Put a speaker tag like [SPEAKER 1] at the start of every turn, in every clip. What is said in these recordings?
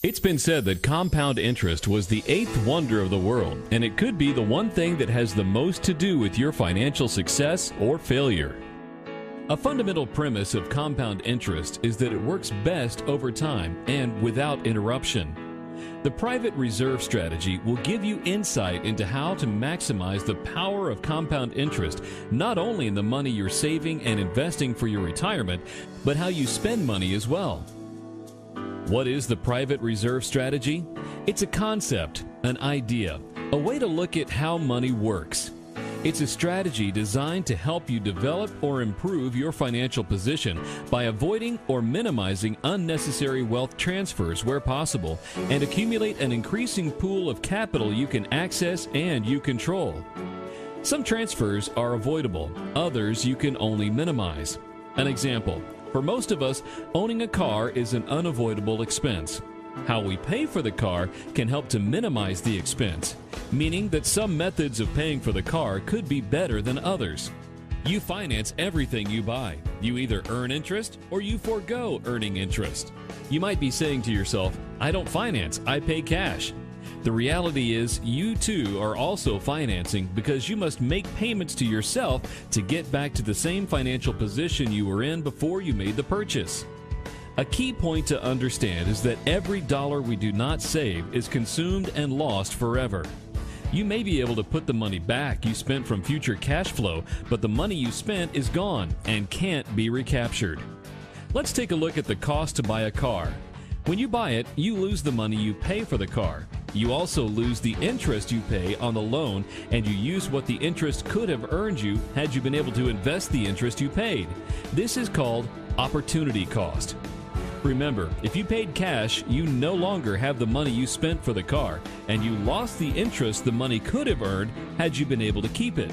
[SPEAKER 1] It's been said that compound interest was the eighth wonder of the world, and it could be the one thing that has the most to do with your financial success or failure. A fundamental premise of compound interest is that it works best over time and without interruption. The private reserve strategy will give you insight into how to maximize the power of compound interest, not only in the money you're saving and investing for your retirement, but how you spend money as well. What is the private reserve strategy? It's a concept, an idea, a way to look at how money works. It's a strategy designed to help you develop or improve your financial position by avoiding or minimizing unnecessary wealth transfers where possible and accumulate an increasing pool of capital you can access and you control. Some transfers are avoidable, others you can only minimize. An example, for most of us, owning a car is an unavoidable expense. How we pay for the car can help to minimize the expense, meaning that some methods of paying for the car could be better than others. You finance everything you buy. You either earn interest or you forego earning interest. You might be saying to yourself, I don't finance, I pay cash. The reality is you too are also financing because you must make payments to yourself to get back to the same financial position you were in before you made the purchase. A key point to understand is that every dollar we do not save is consumed and lost forever. You may be able to put the money back you spent from future cash flow, but the money you spent is gone and can't be recaptured. Let's take a look at the cost to buy a car. When you buy it, you lose the money you pay for the car. You also lose the interest you pay on the loan, and you use what the interest could have earned you had you been able to invest the interest you paid. This is called opportunity cost. Remember, if you paid cash, you no longer have the money you spent for the car, and you lost the interest the money could have earned had you been able to keep it.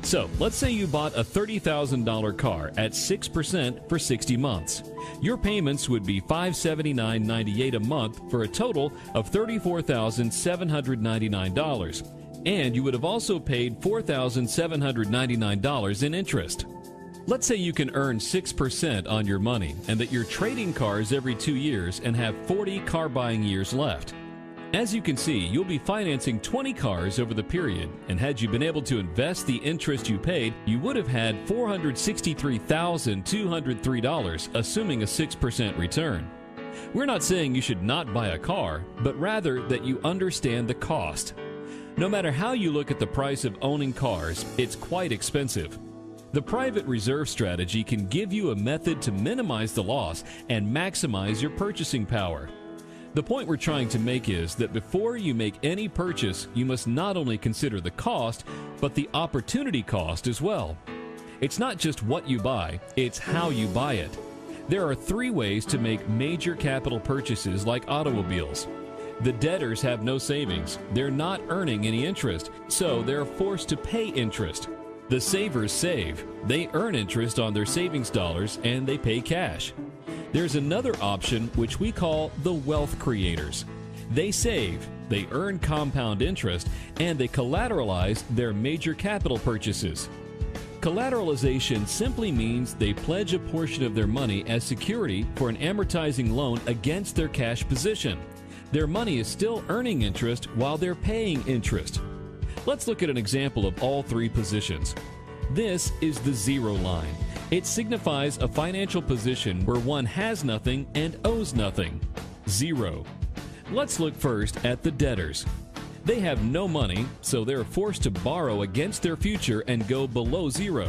[SPEAKER 1] So, let's say you bought a $30,000 car at 6% for 60 months. Your payments would be $579.98 a month for a total of $34,799, and you would have also paid $4,799 in interest. Let's say you can earn 6% on your money and that you're trading cars every 2 years and have 40 car buying years left. As you can see, you'll be financing 20 cars over the period, and had you been able to invest the interest you paid, you would have had $463,203, assuming a 6% return. We're not saying you should not buy a car, but rather that you understand the cost. No matter how you look at the price of owning cars, it's quite expensive. The private reserve strategy can give you a method to minimize the loss and maximize your purchasing power. The point we're trying to make is that before you make any purchase, you must not only consider the cost, but the opportunity cost as well. It's not just what you buy, it's how you buy it. There are 3 ways to make major capital purchases like automobiles. The debtors have no savings. They're not earning any interest, so they're forced to pay interest. The savers save. They earn interest on their savings dollars and they pay cash. There's another option which we call the wealth creators. They save, they earn compound interest, and they collateralize their major capital purchases. Collateralization simply means they pledge a portion of their money as security for an amortizing loan against their cash position. Their money is still earning interest while they're paying interest. Let's look at an example of all 3 positions. This is the zero line. It signifies a financial position where one has nothing and owes nothing. Zero. Let's look first at the debtors. They have no money, so they're forced to borrow against their future and go below zero.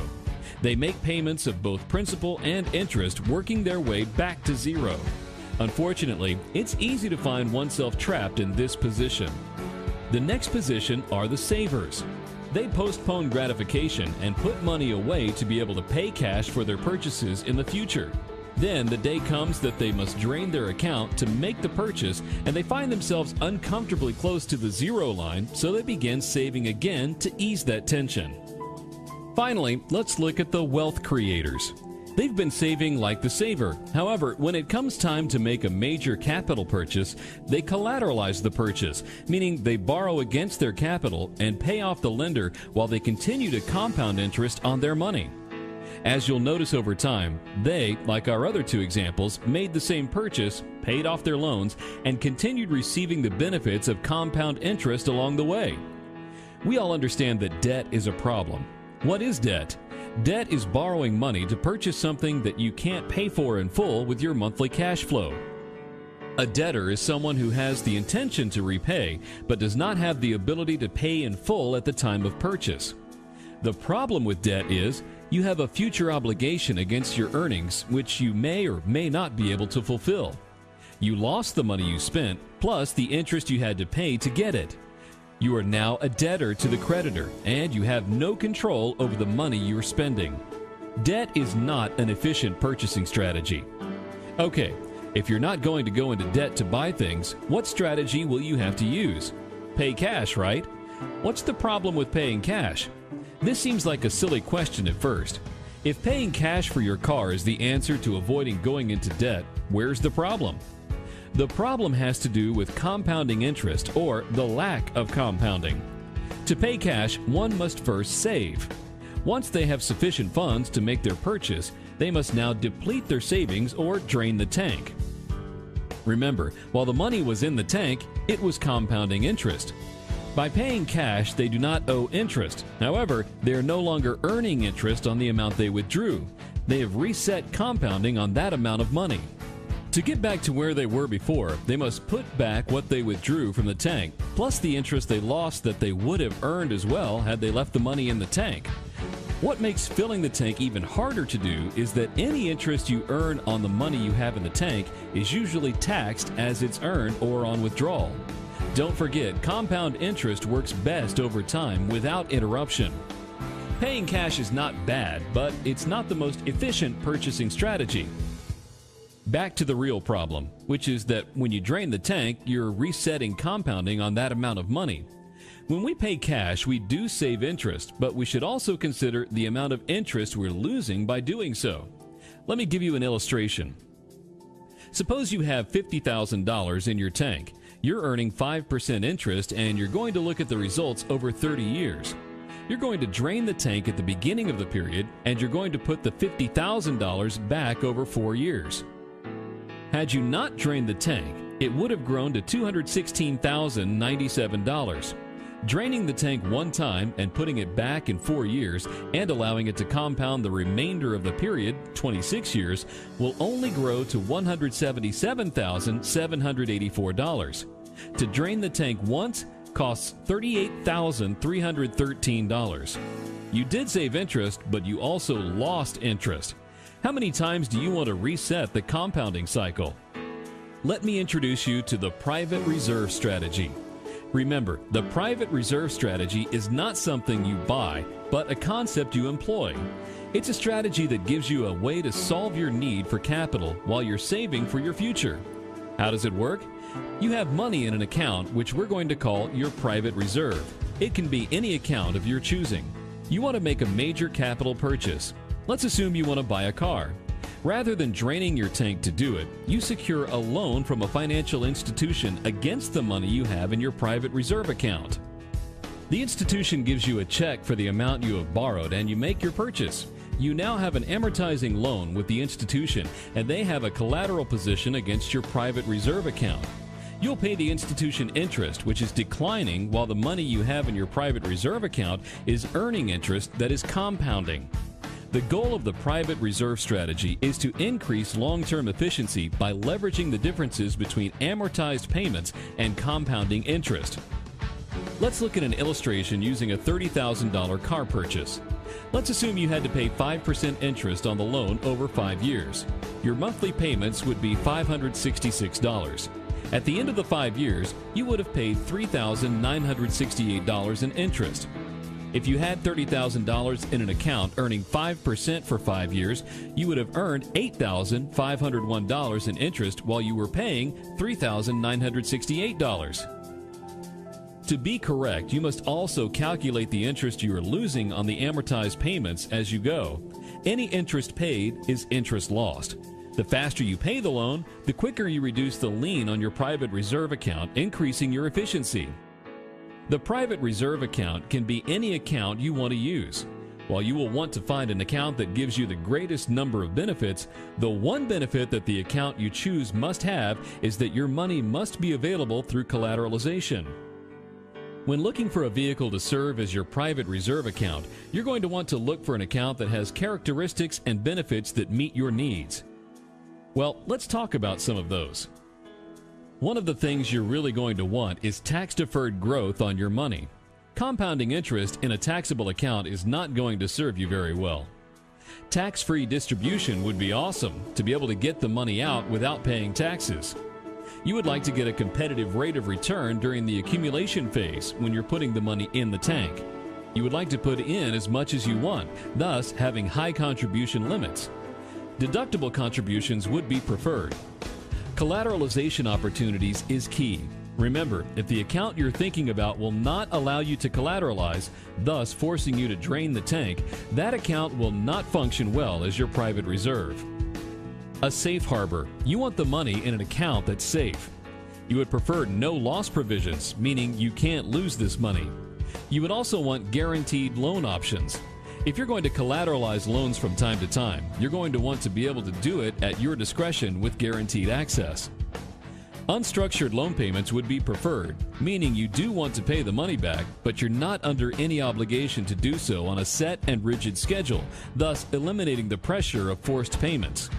[SPEAKER 1] They make payments of both principal and interest, working their way back to zero. Unfortunately, it's easy to find oneself trapped in this position. The next position are the savers. They postpone gratification and put money away to be able to pay cash for their purchases in the future. Then the day comes that they must drain their account to make the purchase, and they find themselves uncomfortably close to the zero line, so they begin saving again to ease that tension. Finally, let's look at the wealth creators. They've been saving like the saver. However, when it comes time to make a major capital purchase, they collateralize the purchase, meaning they borrow against their capital and pay off the lender while they continue to compound interest on their money. As you'll notice over time, they, like our other two examples, made the same purchase, paid off their loans, and continued receiving the benefits of compound interest along the way. We all understand that debt is a problem. What is debt? Debt is borrowing money to purchase something that you can't pay for in full with your monthly cash flow. A debtor is someone who has the intention to repay, but does not have the ability to pay in full at the time of purchase. The problem with debt is you have a future obligation against your earnings, which you may or may not be able to fulfill. You lost the money you spent, plus the interest you had to pay to get it. You are now a debtor to the creditor, and you have no control over the money you are spending. Debt is not an efficient purchasing strategy. Okay, if you're not going to go into debt to buy things, what strategy will you have to use? Pay cash, right? What's the problem with paying cash? This seems like a silly question at first. If paying cash for your car is the answer to avoiding going into debt, where's the problem? The problem has to do with compounding interest, or the lack of compounding. To pay cash, one must first save. Once they have sufficient funds to make their purchase, they must now deplete their savings or drain the tank. Remember, while the money was in the tank, it was compounding interest. By paying cash, they do not owe interest. However, they are no longer earning interest on the amount they withdrew. They have reset compounding on that amount of money. To get back to where they were before, they must put back what they withdrew from the tank, plus the interest they lost that they would have earned as well had they left the money in the tank. What makes filling the tank even harder to do is that any interest you earn on the money you have in the tank is usually taxed as it's earned or on withdrawal. Don't forget, compound interest works best over time without interruption. Paying cash is not bad, but it's not the most efficient purchasing strategy. Back to the real problem, which is that when you drain the tank, you're resetting compounding on that amount of money. When we pay cash, we do save interest, but we should also consider the amount of interest we're losing by doing so. Let me give you an illustration. Suppose you have $50,000 in your tank. You're earning 5% interest, and you're going to look at the results over 30 years. You're going to drain the tank at the beginning of the period, and you're going to put the $50,000 back over 4 years. Had you not drained the tank, it would have grown to $216,097. Draining the tank one time and putting it back in 4 years and allowing it to compound the remainder of the period, 26 years, will only grow to $177,784. To drain the tank once costs $38,313. You did save interest, but you also lost interest. How many times do you want to reset the compounding cycle? Let me introduce you to the private reserve strategy. Remember, the private reserve strategy is not something you buy, but a concept you employ. It's a strategy that gives you a way to solve your need for capital while you're saving for your future. How does it work? You have money in an account which we're going to call your private reserve. It can be any account of your choosing. You want to make a major capital purchase. Let's assume you want to buy a car. Rather than draining your tank to do it, you secure a loan from a financial institution against the money you have in your private reserve account. The institution gives you a check for the amount you have borrowed and you make your purchase. You now have an amortizing loan with the institution, and they have a collateral position against your private reserve account. You'll pay the institution interest, which is declining, while the money you have in your private reserve account is earning interest that is compounding. The goal of the private reserve strategy is to increase long-term efficiency by leveraging the differences between amortized payments and compounding interest. Let's look at an illustration using a $30,000 car purchase. Let's assume you had to pay 5% interest on the loan over 5 years. Your monthly payments would be $566. At the end of the 5 years, you would have paid $3,968 in interest. If you had $30,000 in an account earning 5% for 5 years, you would have earned $8,501 in interest while you were paying $3,968. To be correct, you must also calculate the interest you are losing on the amortized payments as you go. Any interest paid is interest lost. The faster you pay the loan, the quicker you reduce the lien on your private reserve account, increasing your efficiency. The private reserve account can be any account you want to use. While you will want to find an account that gives you the greatest number of benefits, the one benefit that the account you choose must have is that your money must be available through collateralization. When looking for a vehicle to serve as your private reserve account, you're going to want to look for an account that has characteristics and benefits that meet your needs. Well, let's talk about some of those. One of the things you're really going to want is tax-deferred growth on your money. Compounding interest in a taxable account is not going to serve you very well. Tax-free distribution would be awesome to be able to get the money out without paying taxes. You would like to get a competitive rate of return during the accumulation phase when you're putting the money in the tank. You would like to put in as much as you want, thus having high contribution limits. Deductible contributions would be preferred. Collateralization opportunities is key. Remember, if the account you're thinking about will not allow you to collateralize, thus forcing you to drain the tank, that account will not function well as your private reserve. A safe harbor. You want the money in an account that's safe. You would prefer no loss provisions, meaning you can't lose this money. You would also want guaranteed loan options. If you're going to collateralize loans from time to time, you're going to want to be able to do it at your discretion with guaranteed access. Unstructured loan payments would be preferred, meaning you do want to pay the money back, but you're not under any obligation to do so on a set and rigid schedule, thus eliminating the pressure of forced payments.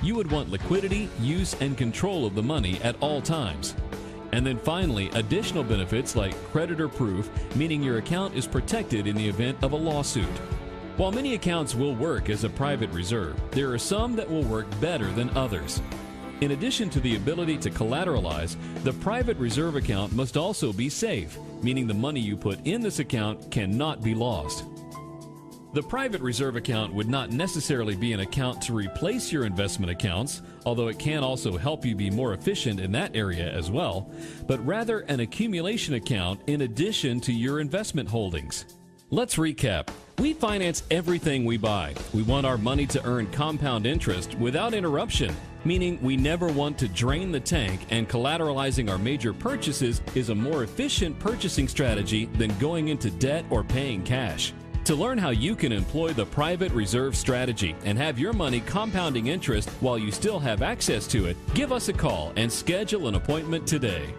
[SPEAKER 1] You would want liquidity, use, and control of the money at all times. And then finally, additional benefits like creditor proof, meaning your account is protected in the event of a lawsuit. While many accounts will work as a private reserve, there are some that will work better than others. In addition to the ability to collateralize, the private reserve account must also be safe, meaning the money you put in this account cannot be lost. The private reserve account would not necessarily be an account to replace your investment accounts, although it can also help you be more efficient in that area as well, but rather an accumulation account in addition to your investment holdings. Let's recap. We finance everything we buy. We want our money to earn compound interest without interruption, meaning we never want to drain the tank, and collateralizing our major purchases is a more efficient purchasing strategy than going into debt or paying cash. To learn how you can employ the private reserve strategy and have your money compounding interest while you still have access to it, give us a call and schedule an appointment today.